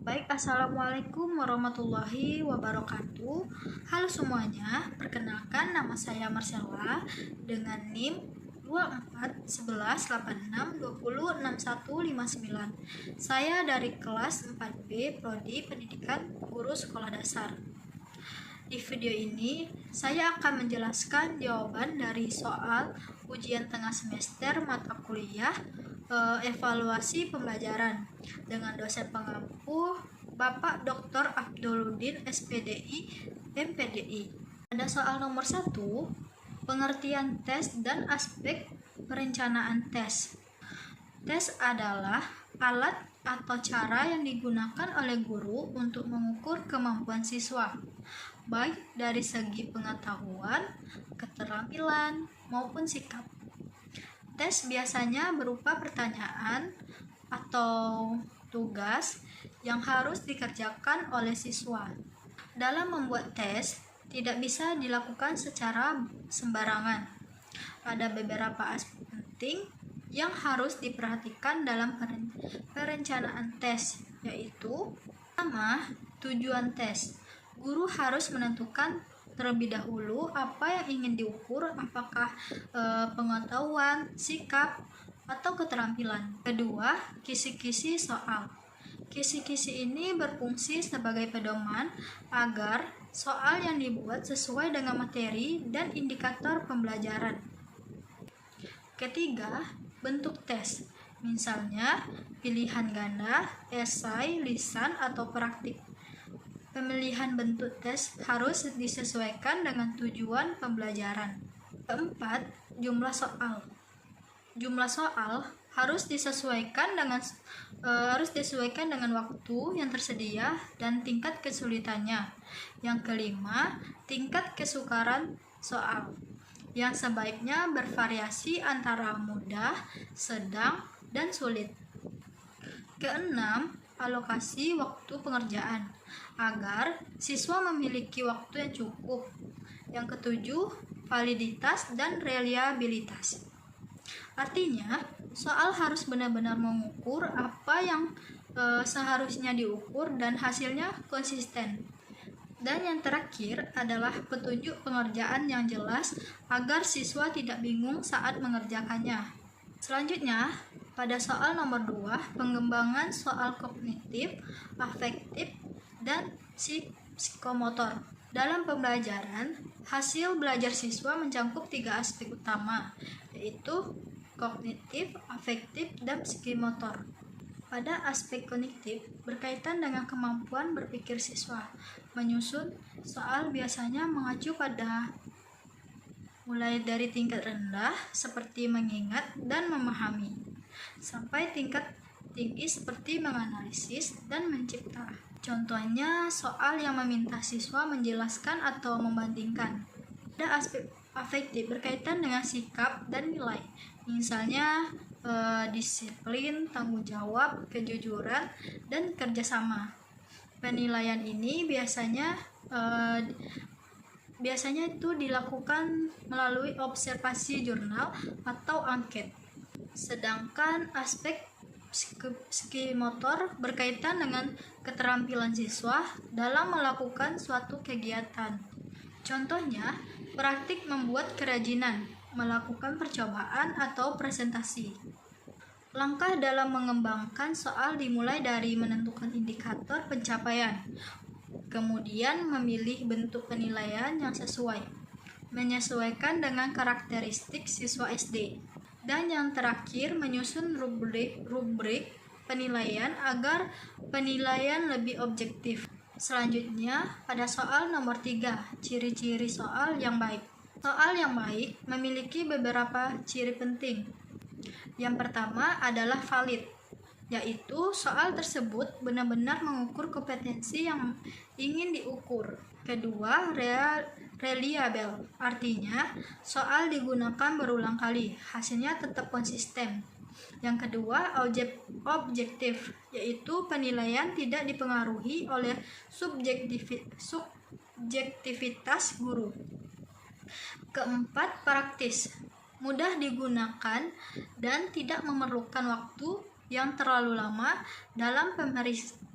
Baik, Assalamualaikum warahmatullahi wabarakatuh. Halo semuanya, perkenalkan nama saya Marcella dengan NIM 241186206159. Saya dari kelas 4B Prodi Pendidikan Guru Sekolah Dasar. Di video ini, saya akan menjelaskan jawaban dari soal ujian tengah semester mata kuliah evaluasi pembelajaran dengan dosen pengampu Bapak Dr. Abduluddin SPDI MPDI. Pada soal nomor 1, pengertian tes dan aspek perencanaan tes. Tes adalah alat atau cara yang digunakan oleh guru untuk mengukur kemampuan siswa, baik dari segi pengetahuan, keterampilan, maupun sikap. Tes biasanya berupa pertanyaan atau tugas yang harus dikerjakan oleh siswa. Dalam membuat tes, tidak bisa dilakukan secara sembarangan. Ada beberapa aspek penting yang harus diperhatikan dalam perencanaan tes, yaitu pertama, tujuan tes. Guru harus menentukan terlebih dahulu apa yang ingin diukur, apakah pengetahuan, sikap, atau keterampilan. Kedua, kisi-kisi soal. Kisi-kisi ini berfungsi sebagai pedoman agar soal yang dibuat sesuai dengan materi dan indikator pembelajaran. Ketiga, bentuk tes. Misalnya, pilihan ganda, esai, lisan, atau praktik. Pemilihan bentuk tes harus disesuaikan dengan tujuan pembelajaran. Keempat, jumlah soal. Jumlah soal harus disesuaikan dengan waktu yang tersedia dan tingkat kesulitannya. Yang kelima, tingkat kesukaran soal, yang sebaiknya bervariasi antara mudah, sedang, dan sulit. Keenam, alokasi waktu pengerjaan agar siswa memiliki waktu yang cukup. Yang ketujuh, validitas dan reliabilitas. Artinya, soal harus benar-benar mengukur apa yang seharusnya diukur dan hasilnya konsisten. Dan yang terakhir adalah petunjuk pengerjaan yang jelas agar siswa tidak bingung saat mengerjakannya. Selanjutnya, pada soal nomor 2, pengembangan soal kognitif, afektif, dan psikomotor. Dalam pembelajaran, hasil belajar siswa mencakup 3 aspek utama, yaitu kognitif, afektif, dan psikomotor. Pada aspek kognitif, berkaitan dengan kemampuan berpikir siswa. Menyusun soal biasanya mengacu pada mulai dari tingkat rendah seperti mengingat dan memahami, sampai tingkat tinggi seperti menganalisis dan mencipta. Contohnya, soal yang meminta siswa menjelaskan atau membandingkan. Ada aspek afektif berkaitan dengan sikap dan nilai. Misalnya, disiplin, tanggung jawab, kejujuran, dan kerjasama. Penilaian ini biasanya itu dilakukan melalui observasi jurnal atau angket. Sedangkan aspek psikomotor berkaitan dengan keterampilan siswa dalam melakukan suatu kegiatan. Contohnya, praktik membuat kerajinan, melakukan percobaan atau presentasi. Langkah dalam mengembangkan soal dimulai dari menentukan indikator pencapaian, kemudian memilih bentuk penilaian yang sesuai, menyesuaikan dengan karakteristik siswa SD, dan yang terakhir menyusun rubrik penilaian agar penilaian lebih objektif. Selanjutnya, pada soal nomor 3, ciri-ciri soal yang baik. Soal yang baik memiliki beberapa ciri penting. Yang pertama adalah valid, yaitu soal tersebut benar-benar mengukur kompetensi yang ingin diukur. Kedua, reliable, artinya soal digunakan berulang kali, hasilnya tetap konsisten. Yang kedua, objektif, yaitu penilaian tidak dipengaruhi oleh subjektivitas guru. Keempat, praktis, mudah digunakan dan tidak memerlukan waktu yang terlalu lama dalam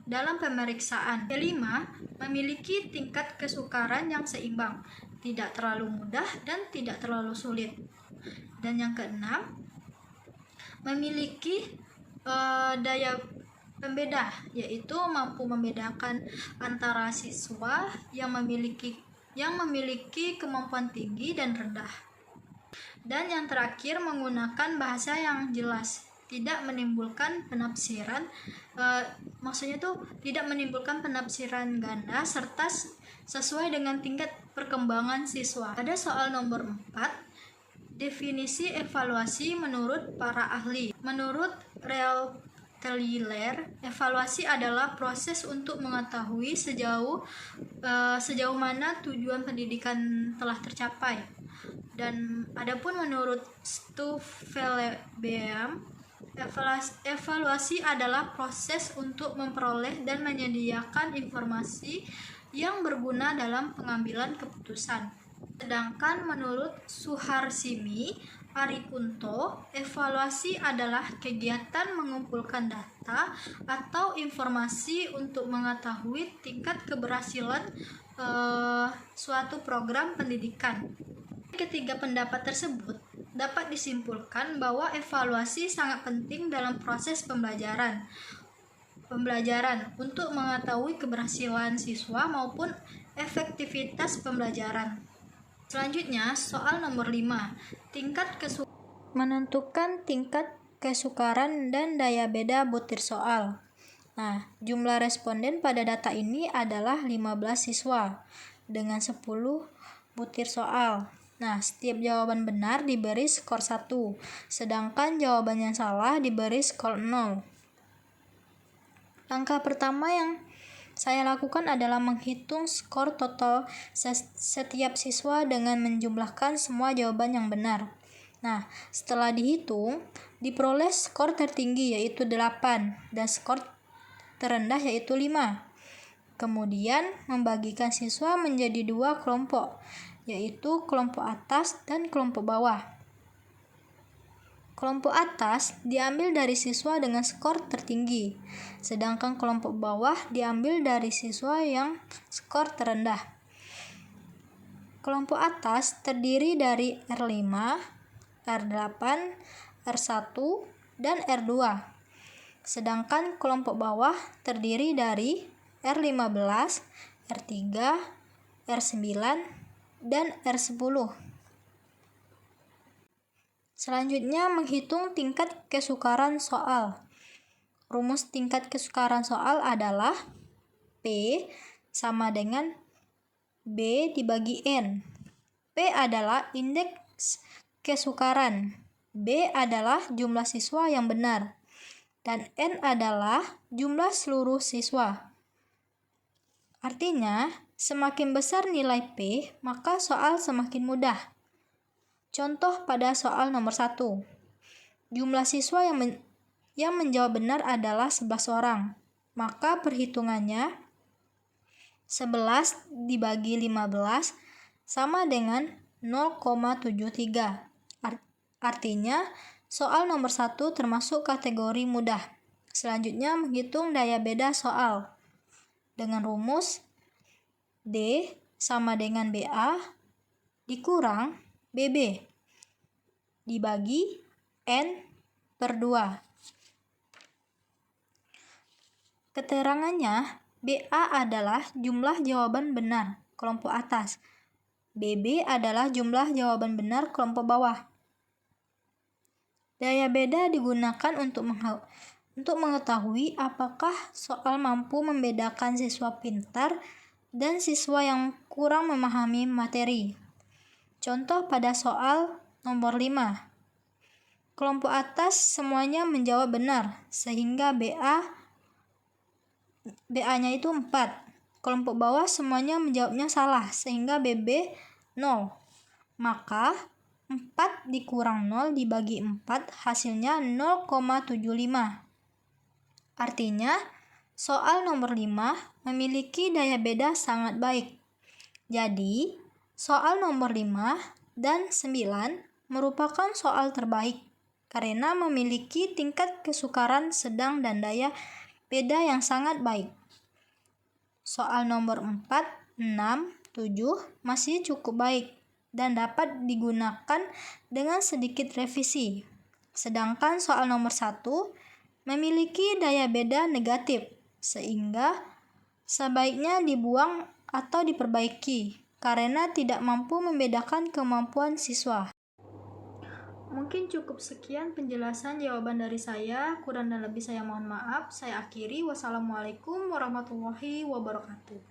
dalam pemeriksaan. Kelima, memiliki tingkat kesukaran yang seimbang, tidak terlalu mudah dan tidak terlalu sulit. Dan yang keenam, memiliki daya pembeda, yaitu mampu membedakan antara siswa yang memiliki kemampuan tinggi dan rendah. Dan yang terakhir, menggunakan bahasa yang jelas, tidak menimbulkan penafsiran, maksudnya tuh tidak menimbulkan penafsiran ganda serta sesuai dengan tingkat perkembangan siswa. Pada soal nomor 4, definisi evaluasi menurut para ahli. Menurut Real Teller, evaluasi adalah proses untuk mengetahui sejauh mana tujuan pendidikan telah tercapai. Dan adapun menurut Stufelebeam, evaluasi adalah proses untuk memperoleh dan menyediakan informasi yang berguna dalam pengambilan keputusan. Sedangkan menurut Suharsimi Arikunto, evaluasi adalah kegiatan mengumpulkan data atau informasi untuk mengetahui tingkat keberhasilan suatu program pendidikan. Ketiga pendapat tersebut dapat disimpulkan bahwa evaluasi sangat penting dalam proses pembelajaran untuk mengetahui keberhasilan siswa maupun efektivitas pembelajaran. Selanjutnya, soal nomor 5, menentukan tingkat kesukaran dan daya beda butir soal. Nah, jumlah responden pada data ini adalah 15 siswa dengan 10 butir soal. Nah, setiap jawaban benar diberi skor 1, sedangkan jawaban yang salah diberi skor 0. Langkah pertama yang saya lakukan adalah menghitung skor total setiap siswa dengan menjumlahkan semua jawaban yang benar. Nah, setelah dihitung, diperoleh skor tertinggi yaitu 8 dan skor terendah yaitu 5. Kemudian membagikan siswa menjadi 2 kelompok, yaitu kelompok atas dan kelompok bawah. Kelompok atas diambil dari siswa dengan skor tertinggi, sedangkan kelompok bawah diambil dari siswa yang skor terendah. Kelompok atas terdiri dari R5, R8, R1, dan R2. Sedangkan kelompok bawah terdiri dari R15, R3, R9, dan R10. Selanjutnya, menghitung tingkat kesukaran soal. Rumus tingkat kesukaran soal adalah P sama dengan B dibagi N. P adalah indeks kesukaran, B adalah jumlah siswa yang benar, dan N adalah jumlah seluruh siswa. Artinya, semakin besar nilai P, maka soal semakin mudah. Contoh pada soal nomor 1. Jumlah siswa yang menjawab benar adalah 11 orang. Maka perhitungannya 11 dibagi 15 sama dengan 0,73. Artinya, soal nomor 1 termasuk kategori mudah. Selanjutnya, menghitung daya beda soal. Dengan rumus D sama dengan BA dikurang BB dibagi N per 2. Keterangannya, BA adalah jumlah jawaban benar kelompok atas, BB adalah jumlah jawaban benar kelompok bawah. Daya beda digunakan untuk mengetahui apakah soal mampu membedakan siswa pintar dan siswa yang kurang memahami materi. Contoh pada soal nomor 5. Kelompok atas semuanya menjawab benar, sehingga BA-nya itu 4. Kelompok bawah semuanya menjawabnya salah, sehingga BB 0. Maka 4 dikurang 0 dibagi 4 hasilnya 0,75. Artinya, soal nomor 5 memiliki daya beda sangat baik. Jadi, soal nomor 5 dan 9 merupakan soal terbaik karena memiliki tingkat kesukaran sedang dan daya beda yang sangat baik. Soal nomor 4, 6, 7 masih cukup baik dan dapat digunakan dengan sedikit revisi. Sedangkan soal nomor 1 memiliki daya beda negatif, sehingga sebaiknya dibuang atau diperbaiki karena tidak mampu membedakan kemampuan siswa. Mungkin cukup sekian penjelasan jawaban dari saya. Kurang dan lebih saya mohon maaf. Saya akhiri. Wassalamualaikum warahmatullahi wabarakatuh.